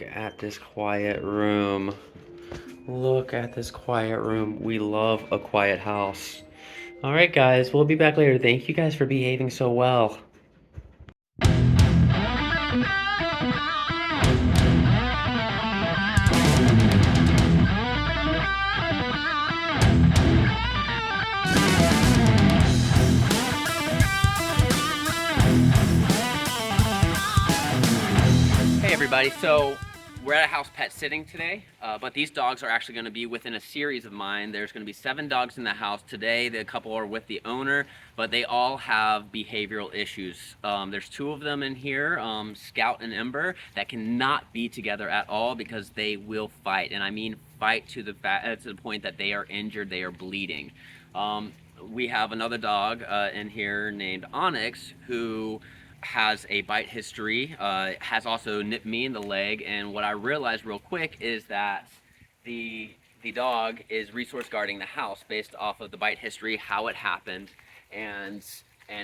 at this quiet room. Look at this quiet room. We love a quiet house. All right, guys, we'll be back later. Thank you guys for behaving so well. Hey everybody, so we're at a house pet sitting today, but these dogs are actually going to be within a series of mine. There's going to be 7 dogs in the house today. The couple are with the owner, but they all have behavioral issues. There's 2 of them in here, Scout and Ember, that cannot be together at all because they will fight, and I mean fight to the point that they are injured, they are bleeding. We have another dog in here named Onyx who has a bite history, has also nipped me in the leg, and what I realized real quick is that the dog is resource guarding the house based off of the bite history, how it happened, and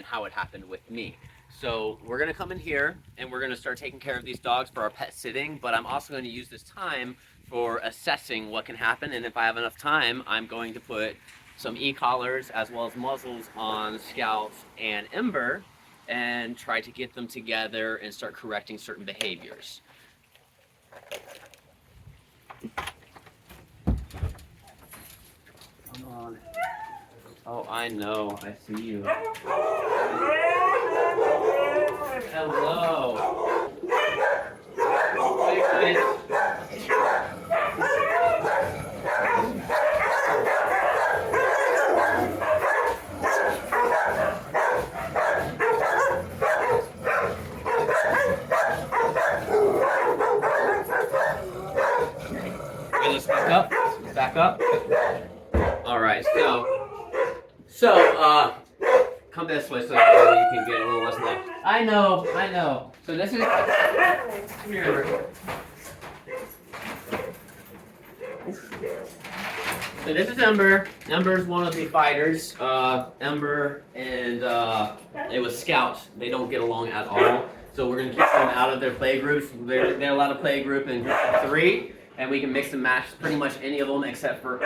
how it happened with me. So we're gonna come in here and we're gonna start taking care of these dogs for our pet sitting, but I'm also going to use this time for assessing what can happen, and if I have enough time, I'm going to put some e-collars as well as muzzles on Scout and Ember and try to get them together and start correcting certain behaviors. Come on. Oh, I know. I see you. Hello. Hey, let's back up. Back up. All right, so come this way so you can get a little less left. I know. So this is, come here. So this is Ember. Ember's one of the fighters. Ember and it was Scout. They don't get along at all. So we're gonna keep them out of their play groups. They're allowed to play group in groups of 3. And we can mix and match pretty much any of them except for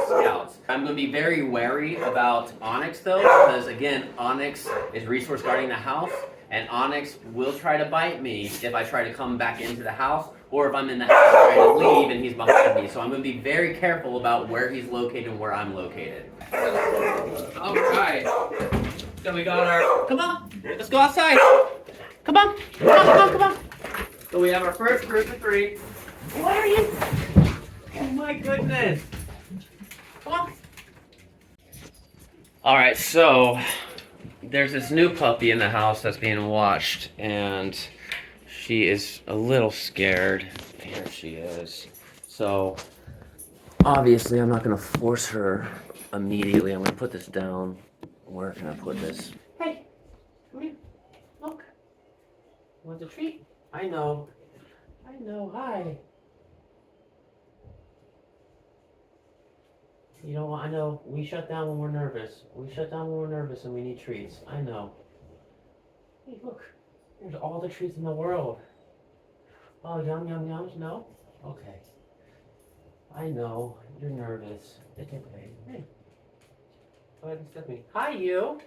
Scouts. I'm going to be very wary about Onyx though, because again, Onyx is resource guarding the house, and Onyx will try to bite me if I try to come back into the house, or if I'm in the house trying to leave and he's behind me. So I'm going to be very careful about where he's located and where I'm located. All right. So we got our, come on, let's go outside. Come on. So we have our first group of 3. What are you? Oh my goodness. Come on. All right, so there's this new puppy in the house that's being watched, and she is a little scared. Here she is. So obviously I'm not gonna force her immediately. I'm gonna put this down. Where can I put this? Hey, come here. Look. Want a treat? I know. Hi. You know what, I know, we shut down when we're nervous. And we need treats. I know. Hey, look. There's all the treats in the world. Oh, yums? No? Okay. I know. You're nervous. It's okay. Hey. Go ahead and step me. Hi, you.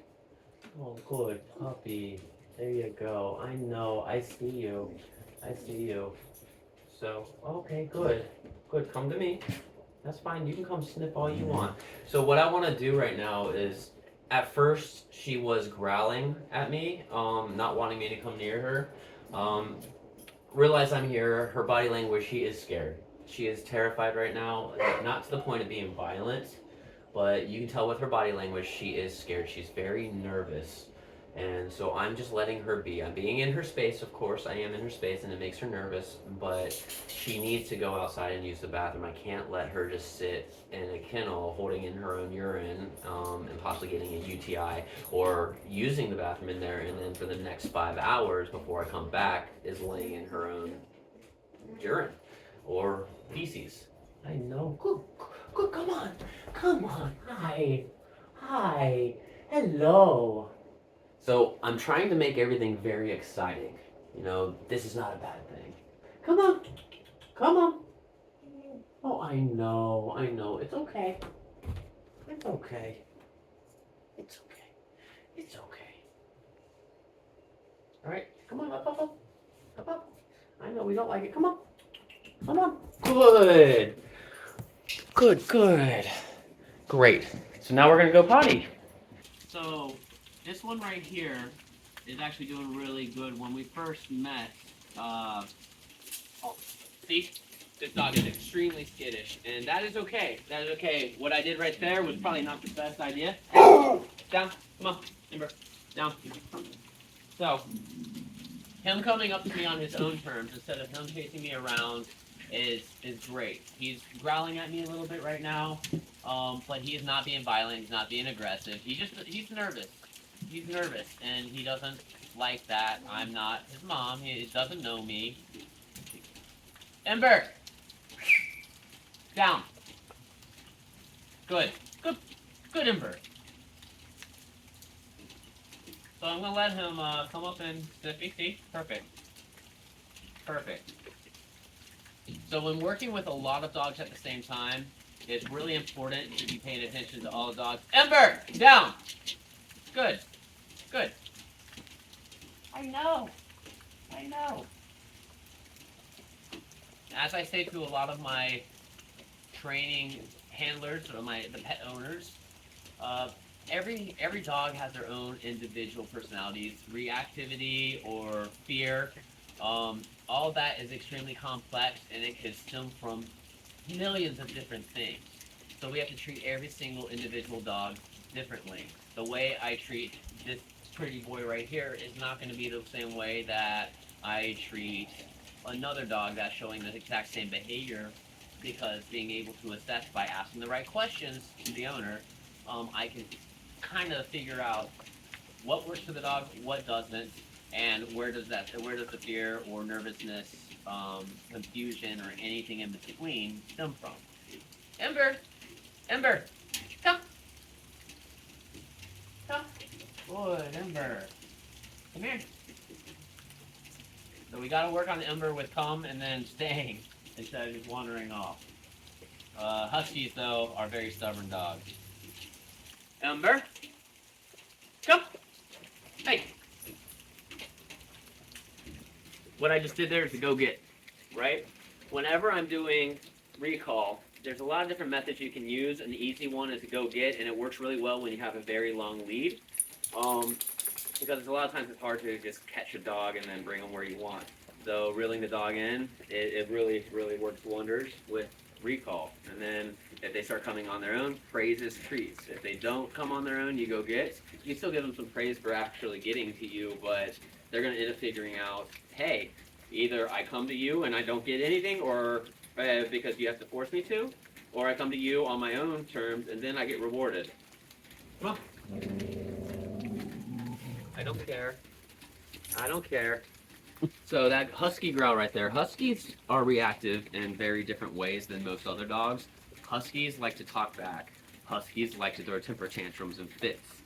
Oh, good puppy. There you go. I know. I see you. So, okay, good. Come to me. That's fine, you can come sniff all you want. So what I want to do right now is, at first she was growling at me, not wanting me to come near her. Realize I'm here, her body language, she is scared. She is terrified right now, not to the point of being violent, but you can tell with her body language she is scared. She's very nervous. And so I'm just letting her be. I'm being in her space, of course. I am in her space, and it makes her nervous, but she needs to go outside and use the bathroom. I can't let her just sit in a kennel holding in her own urine and possibly getting a UTI, or using the bathroom in there, and then for the next 5 hours before I come back is laying in her own urine or feces. I know. Good, come on. Hi. Hello. So I'm trying to make everything very exciting. You know, this is not a bad thing. Come on. Come on. Oh, I know. It's okay. It's okay. It's okay. It's okay. All right. Come on, up, up, up. Up, up. I know we don't like it. Come on. Come on. Good. Good. Great. So now we're going to go potty. So this one right here is actually doing really good. When we first met, see, this dog is extremely skittish, and that is okay. That is okay. What I did right there was probably not the best idea. Down, come on, Ember, down. So, him coming up to me on his own terms instead of him chasing me around is great. He's growling at me a little bit right now, but he is not being violent. He's not being aggressive. He's nervous. He's nervous, and he doesn't like that. I'm not his mom. He doesn't know me. Ember, down. Good, Ember. So I'm gonna let him come up and sniffy. See, perfect. So when working with a lot of dogs at the same time, it's really important to be paying attention to all the dogs. Ember, down. Good. I know. As I say to a lot of my training handlers or the pet owners, every dog has their own individual personalities, reactivity or fear. All that is extremely complex, and it can stem from millions of different things. So we have to treat every single individual dog differently. The way I treat this pretty boy right here is not going to be the same way that I treat another dog that's showing the exact same behavior, because being able to assess by asking the right questions to the owner, I can kind of figure out what works for the dog, what doesn't, and where does the fear or nervousness, confusion, or anything in between stem from. Ember, come. Good, Ember. Come here. So we got to work on Ember with come and then staying instead of just wandering off. Huskies, though, are very stubborn dogs. Ember, come. Hey. What I just did there is a go get, right? Whenever I'm doing recall, there's a lot of different methods you can use. An easy one is a go get, and it works really well when you have a very long lead. Because a lot of times it's hard to just catch a dog and then bring them where you want. So reeling the dog in, it really works wonders with recall. And then if they start coming on their own, praise is treats. If they don't come on their own, you go get. You still give them some praise for actually getting to you, but they're going to end up figuring out, hey, either I come to you and I don't get anything, or because you have to force me to, or I come to you on my own terms and then I get rewarded. Come on. I don't care. So that husky growl right there. Huskies are reactive in very different ways than most other dogs. Huskies like to talk back. Huskies like to throw temper tantrums and fits.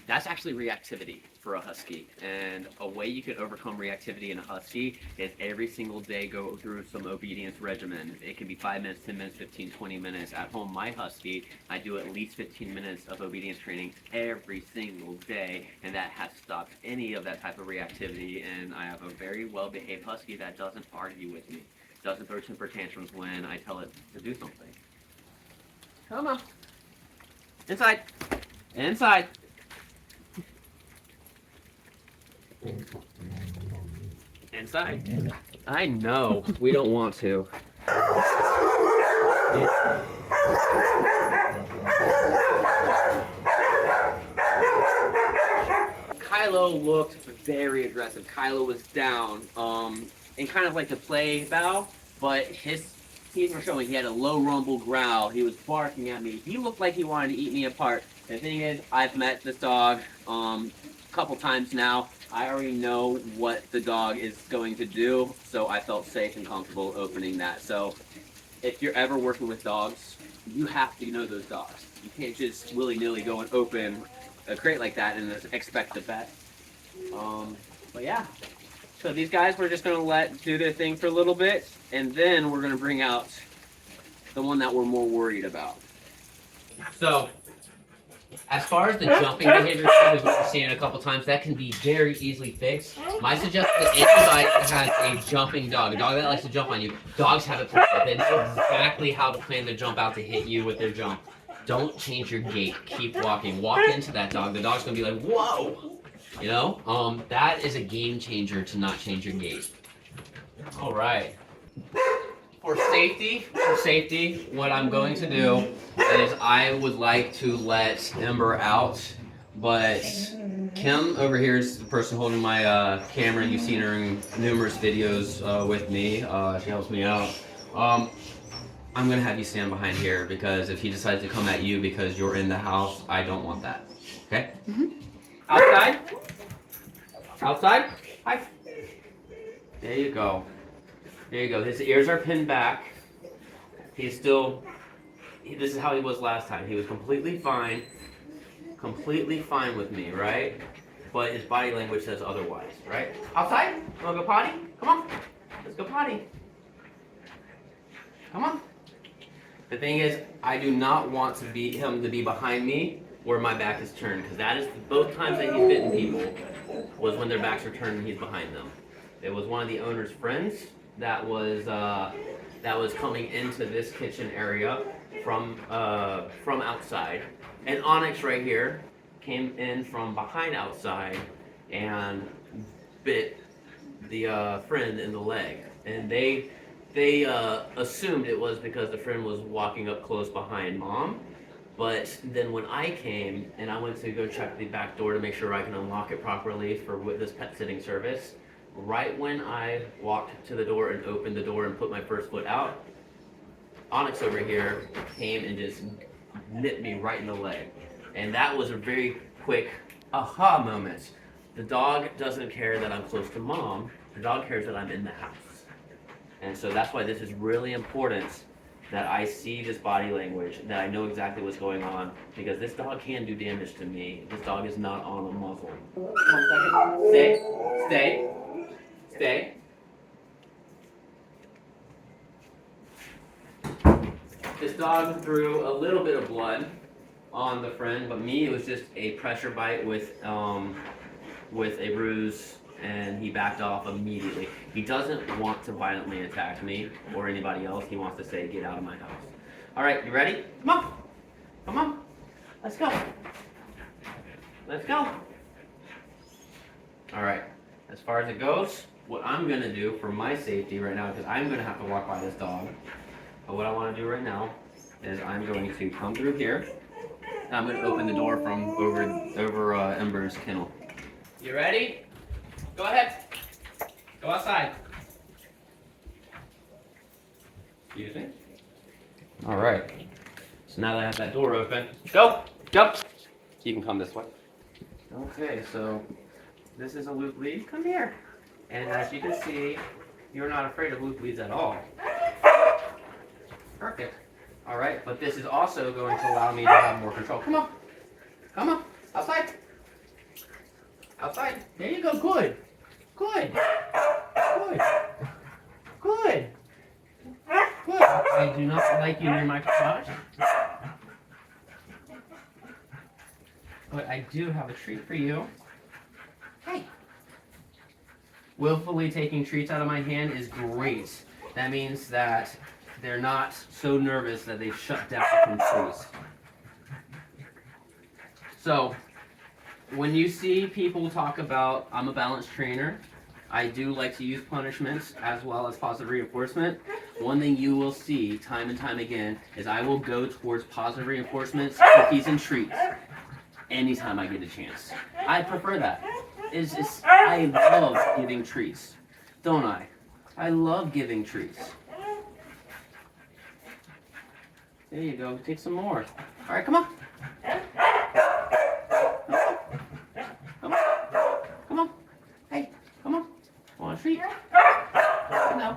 That's actually reactivity for a husky. And a way you can overcome reactivity in a husky is every single day go through some obedience regimen. It can be 5 minutes, 10 minutes, 15, 20 minutes. At home, my husky, I do at least 15 minutes of obedience training every single day, and that has stopped any of that type of reactivity. And I have a very well-behaved husky that doesn't argue with me, doesn't throw temper tantrums when I tell it to do something. Come on. Inside. Inside. I know. We don't want to. Kylo looked very aggressive. Kylo was down, in kind of like the play bow, but his teeth were showing. He had a low rumble growl. He was barking at me. He looked like he wanted to eat me apart. The thing is, I've met this dog a couple times now. I already know what the dog is going to do, so I felt safe and comfortable opening that. So if you're ever working with dogs, you have to know those dogs. You can't just willy-nilly go and open a crate like that and expect the best. But yeah, So these guys we're just gonna let do their thing for a little bit, and then we're gonna bring out the one that we're more worried about. So, as far as the jumping behavior goes, what we've seen a couple times, that can be very easily fixed. My suggestion to anybody that has a jumping dog, a dog that likes to jump on you, dogs have it planned. They know exactly how to plan their jump out to hit you with their jump. Don't change your gait. Keep walking. Walk into that dog. The dog's gonna be like, whoa! You know, that is a game changer to not change your gait. All right. For safety, what I'm going to do is I would like to let Ember out, but Kim over here is the person holding my camera. You've seen her in numerous videos with me. She helps me out. I'm gonna have you stand behind here because if he decides to come at you because you're in the house, I don't want that. Okay? Mm-hmm. Outside. Outside. Hi. There you go. There you go. His ears are pinned back. He's still. This is how he was last time. He was completely fine with me, right? But his body language says otherwise, right? Outside. You wanna go potty? Come on. Let's go potty. Come on. The thing is, I do not want him to be behind me where my back is turned, because that is both times that he's bitten people was when their backs are turned and he's behind them. It was one of the owner's friends that was coming into this kitchen area from outside, and Onyx right here came in from behind outside and bit the friend in the leg, and they assumed it was because the friend was walking up close behind mom. But then when I came and I went to go check the back door to make sure I can unlock it properly for this pet sitting service, right when I walked to the door and opened the door and put my first foot out, Onyx over here came and just nipped me right in the leg. And that was a very quick aha moment. The dog doesn't care that I'm close to mom. The dog cares that I'm in the house. And so that's why this is really important, that I see this body language, that I know exactly what's going on, because this dog can do damage to me. This dog is not on a muzzle. 1 second. Stay. This dog threw a little bit of blood on the friend, but me, it was just a pressure bite with a bruise, and he backed off immediately. He doesn't want to violently attack me or anybody else. He wants to say, get out of my house. All right, you ready? Come on. Let's go. All right, as far as it goes, what I'm gonna do for my safety right now, because I'm gonna have to walk by this dog, but what I wanna do right now is I'm going to come through here, and I'm gonna open the door from over Ember's kennel. You ready? Go ahead. Go outside. Excuse me. All right. So now that I have that door open, go. You can come this way. Okay, so this is a loop lead. Come here. And as you can see, you're not afraid of loop leads at all. Perfect. All right, but this is also going to allow me to have more control. Come on. Outside. There you go. Good. I do not like you near my garage, but I do have a treat for you. Hey. Willfully taking treats out of my hand is great. That means that they're not so nervous that they shut down from treats. So, when you see people talk about, I'm a balanced trainer, I do like to use punishments as well as positive reinforcement. One thing you will see time and time again is I will go towards positive reinforcements, cookies, and treats anytime I get a chance. I prefer that. I love giving treats, don't I? I love giving treats. There you go. Take some more. All right, come on. Hey, come on. Want a treat? No.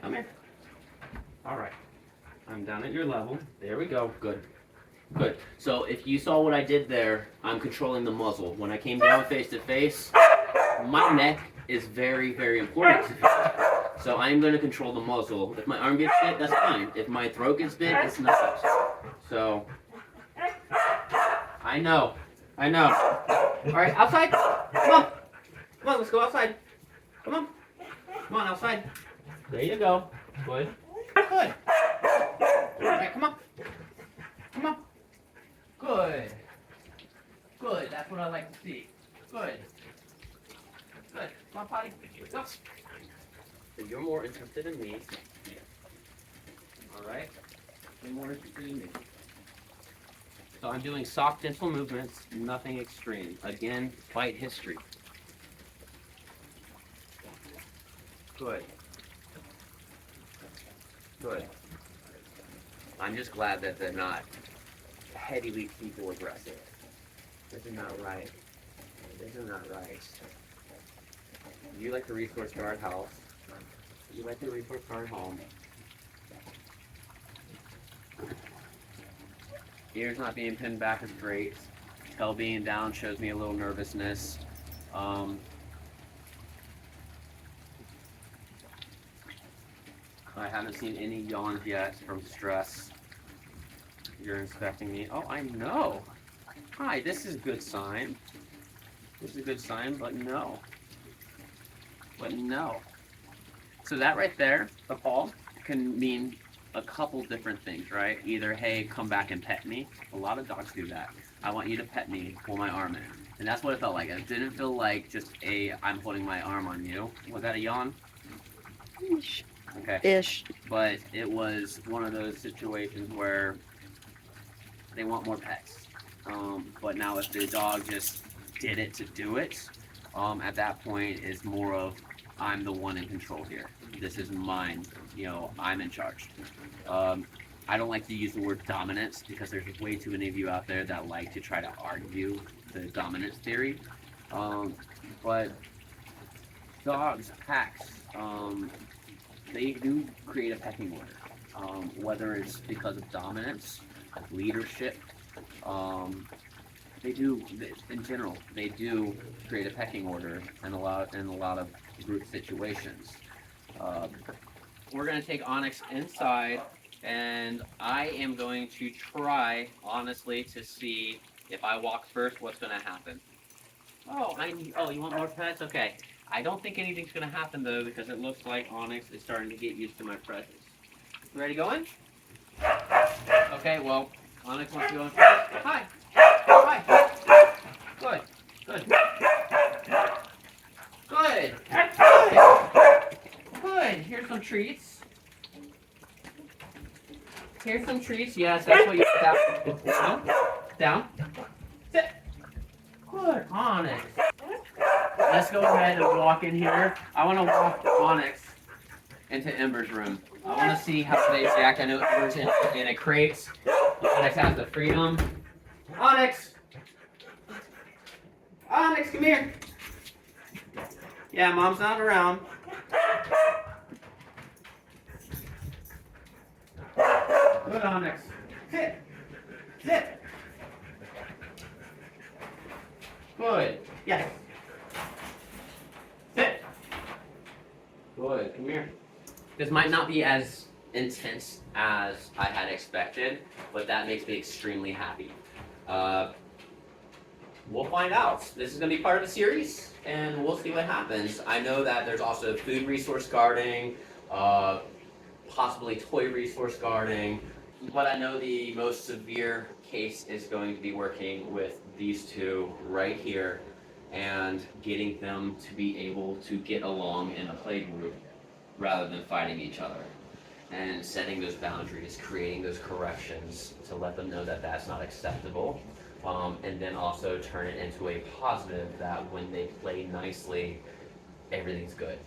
Come here. All right. I'm down at your level. There we go. Good. Good. So if you saw what I did there, I'm controlling the muzzle. When I came down face to face, my neck is very, very important to me. So I'm going to control the muzzle. If my arm gets bit, that's fine. If my throat gets bit, it's not. So, I know. Alright, outside. Come on. Come on, let's go outside. Come on. Come on, outside. There you go. Good. Good. Alright, come on. Come on. Good. Good. That's what I like to see. Good. Good. Come on, potty. Go. So you're more interested in me. Alright? You're more interested in me. So I'm doing soft, gentle movements, nothing extreme. Again, bite history. Good. Good. I'm just glad that they're not heavily people aggressive. This is not right. This is not right. You like the resource guard house. You like the resource guard home. Ears not being pinned back is great. Tail being down shows me a little nervousness. I haven't seen any yawns yet from stress. You're inspecting me. Oh, I know. Hi, this is a good sign. This is a good sign, but no. But no. So that right there, the paw, can mean a couple different things, right? Either, hey, come back and pet me. A lot of dogs do that. I want you to pet me, pull my arm in. And that's what it felt like. It didn't feel like just I'm putting my arm on you. Was that a yawn? Ish. Okay. Ish. But it was one of those situations where they want more pets. But now if the dog just did it to do it, at that point it's more of, I'm the one in control here. This is mine. You know, I'm in charge. I don't like to use the word dominance because there's way too many of you out there that like to try to argue the dominance theory. But dogs, packs, they do create a pecking order. Whether it's because of dominance, leadership, they do, in general, they do create a pecking order in a lot of group situations. We're going to take Onyx inside, and I am going to try, honestly, to see if I walk first, what's going to happen. Oh, you want more pets? Okay. I don't think anything's going to happen, though, because it looks like Onyx is starting to get used to my presence. Ready going? Okay, well, Onyx wants to go in first. Hi. Hi. Good. Good. Good. Good. Good. Here's some treats. Here's some treats. Yes, that's what you down. Down. Sit. Good, Onyx. Let's go ahead and walk in here. I want to walk Onyx into Ember's room. I want to see how they react. I know Ember's in a crate. Onyx has the freedom. Onyx! Onyx, come here. Yeah, Mom's not around. Good, Onyx. Sit. Sit. Good. Yes. Sit. Good. Come here. This might not be as intense as I had expected, but that makes me extremely happy. We'll find out. This is going to be part of the series, and we'll see what happens. I know that there's also food resource guarding, possibly toy resource guarding, but I know the most severe case is going to be working with these two right here and getting them to be able to get along in a play group rather than fighting each other, and setting those boundaries, creating those corrections to let them know that that's not acceptable, and then also turn it into a positive that when they play nicely, everything's good.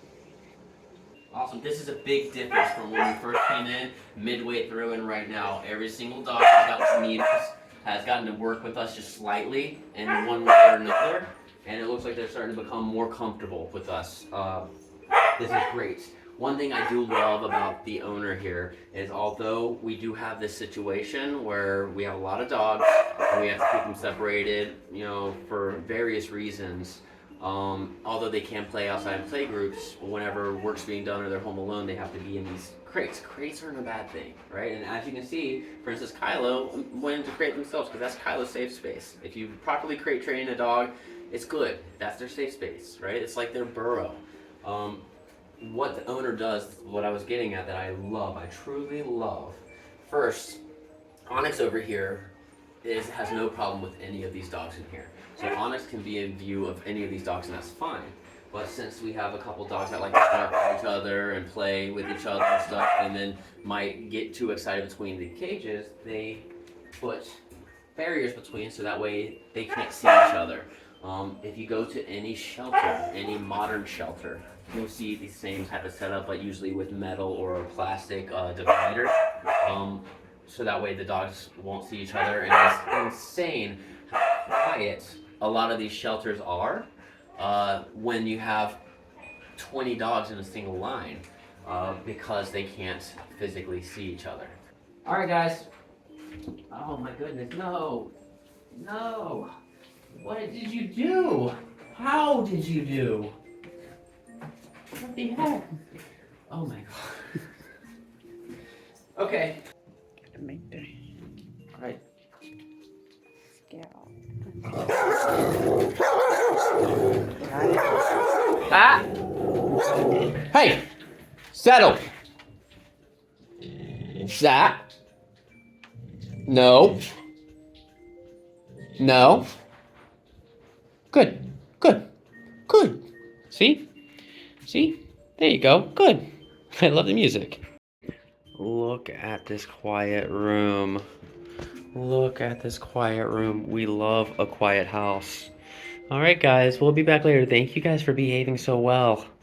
Awesome. This is a big difference from when we first came in, midway through, and right now. Every single dog has gotten to meet us, has gotten to work with us just slightly in one way or another, and it looks like they're starting to become more comfortable with us. This is great. One thing I do love about the owner here is although we do have this situation where we have a lot of dogs and we have to keep them separated, you know, for various reasons. Although they can play outside in play groups, whenever work's being done or they're home alone, they have to be in these crates. Crates aren't a bad thing, right? And as you can see, for instance, Kylo went into crate themselves because that's Kylo's safe space. If you properly crate train a dog, it's good. That's their safe space, right? It's like their burrow. What the owner does, what I was getting at that I love, I truly love. First, Onyx over here has no problem with any of these dogs in here. So Onyx can be in view of any of these dogs and that's fine. But since we have a couple dogs that like to bark at each other and play with each other and stuff and then might get too excited between the cages, they put barriers between so that way they can't see each other. If you go to any shelter, any modern shelter, you'll see the same type of setup, but usually with metal or plastic divider. So that way the dogs won't see each other. And it's insane how quiet a lot of these shelters are when you have 20 dogs in a single line because they can't physically see each other. All right, guys. Oh my goodness, no. No. What did you do? How did you do? What the heck? Oh my god. Okay. Gotta make the All right. scale. Ah! Hey! Settle! That. No. No. Good. Good. Good. See? See? There you go. Good. I love the music. Look at this quiet room. Look at this quiet room. We love a quiet house. All right, guys. We'll be back later. Thank you guys for behaving so well.